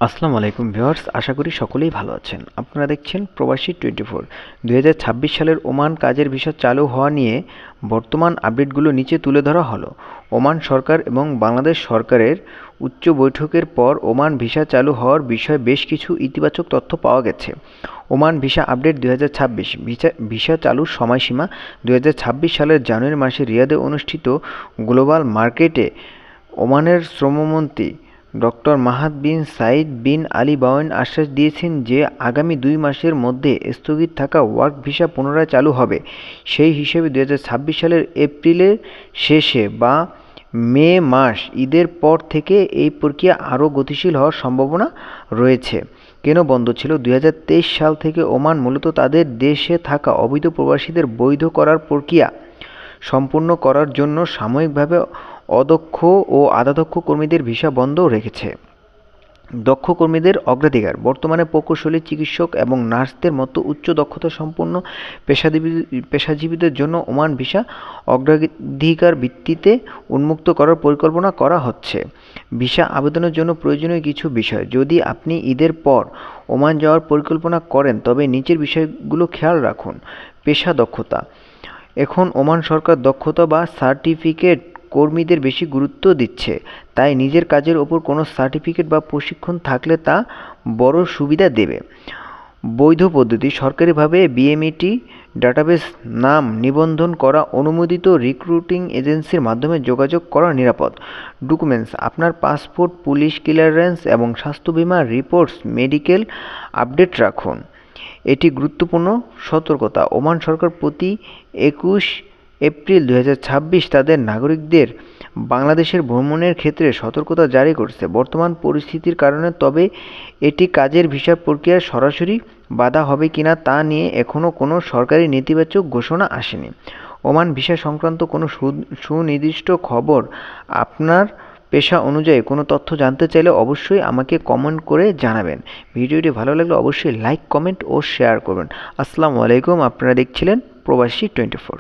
আসসালামু আলাইকুম ভিউয়ার্স, আশা করি সকলেই ভালো আছেন। আপনারা দেখছেন প্রবাসী 24। 2026 সালের ওমান কাজের ভিসা চালু হওয়া নিয়ে বর্তমান আপডেটগুলো নিচে তুলে ধরা হলো। ওমান সরকার এবং বাংলাদেশ সরকারের উচ্চ বৈঠকের পর ওমান ভিসা চালু হওয়ার বিষয়ে বেশ কিছু ইতিবাচক তথ্য পাওয়া গেছে। ওমান ভিসা আপডেট 2026 ভিসা চালুর সময়সীমা 2026 সালের জানুয়ারি মাসে রিয়াদে অনুষ্ঠিত গ্লোবাল মার্কেটে ওমানের শ্রমমন্ত্রী ডক্টর মাহাদ বিন সাঈদ বিন আলী বাওয়েন আশ্বাস দিয়েছেন যে আগামী 2 মাসের মধ্যে স্থগিত থাকা ওয়ার্ক ভিসা পুনরায় চালু হবে। সেই হিসেবে 2026 সালের এপ্রিলের শেষে বা মে মাস ঈদের পর থেকে এই প্রক্রিয়া আরও গতিশীল হওয়ার সম্ভাবনা রয়েছে। কেন বন্ধ ছিল? 2023 সাল থেকে ওমান মূলত তাদের দেশে থাকা অবৈধ প্রবাসীদের বৈধ করার প্রক্রিয়া সম্পূর্ণ করার জন্য সাময়িকভাবে অদক্ষ ও আধাদক্ষ কর্মীদের ভিসা বন্ধ রেখেছে। দক্ষ কর্মীদের অগ্রাধিকার। বর্তমানে প্রকৌশলী, চিকিৎসক এবং নার্সদের মতো উচ্চ দক্ষতাসম্পন্ন পেশাজীবীদের জন্য ওমান ভিসা অগ্রাধিকার ভিত্তিতে উন্মুক্ত করার পরিকল্পনা করা হচ্ছে। ভিসা আবেদনের জন্য প্রয়োজনীয় কিছু বিষয়। যদি আপনি ঈদের পর ওমান যাওয়ার পরিকল্পনা করেন তবে নিচের বিষয়গুলো খেয়াল রাখুন। পেশা দক্ষতা। এখন ওমান সরকার দক্ষতা বা সার্টিফিকেট কর্মীদের বেশি গুরুত্ব দিচ্ছে, তাই নিজের কাজের ওপর কোনো সার্টিফিকেট বা প্রশিক্ষণ থাকলে তা বড় সুবিধা দেবে। বৈধ পদ্ধতি। সরকারিভাবে বিএমইটি ডাটাবেস নাম নিবন্ধন করা অনুমোদিত রিক্রুটিং এজেন্সির মাধ্যমে যোগাযোগ করা নিরাপদ। ডকুমেন্টস। আপনার পাসপোর্ট, পুলিশ ক্লিয়ারেন্স এবং স্বাস্থ্য বীমা রিপোর্টস, মেডিকেল আপডেট রাখুন। এটি গুরুত্বপূর্ণ সতর্কতা। ওমান সরকার প্রতি 21 এপ্রিল 2026 তাদের নাগরিকদের বাংলাদেশের ভ্রমণের ক্ষেত্রে সতর্কতা জারি করেছে বর্তমান পরিস্থিতির কারণে। তবে এটি কাজের ভিসার প্রক্রিয়ায় সরাসরি বাধা হবে কিনা তা নিয়ে এখনও কোনো সরকারি নেতিবাচক ঘোষণা আসেনি। ওমান ভিসা সংক্রান্ত কোনো সুনির্দিষ্ট খবর আপনার পেশা অনুযায়ী কোনো তথ্য জানতে চাইলে অবশ্যই আমাকে কমেন্ট করে জানাবেন। ভিডিওটি ভালো লাগলে অবশ্যই লাইক, কমেন্ট ও শেয়ার করবেন। আসসালামু আলাইকুম। আপনারা দেখছিলেন প্রবাসী 24।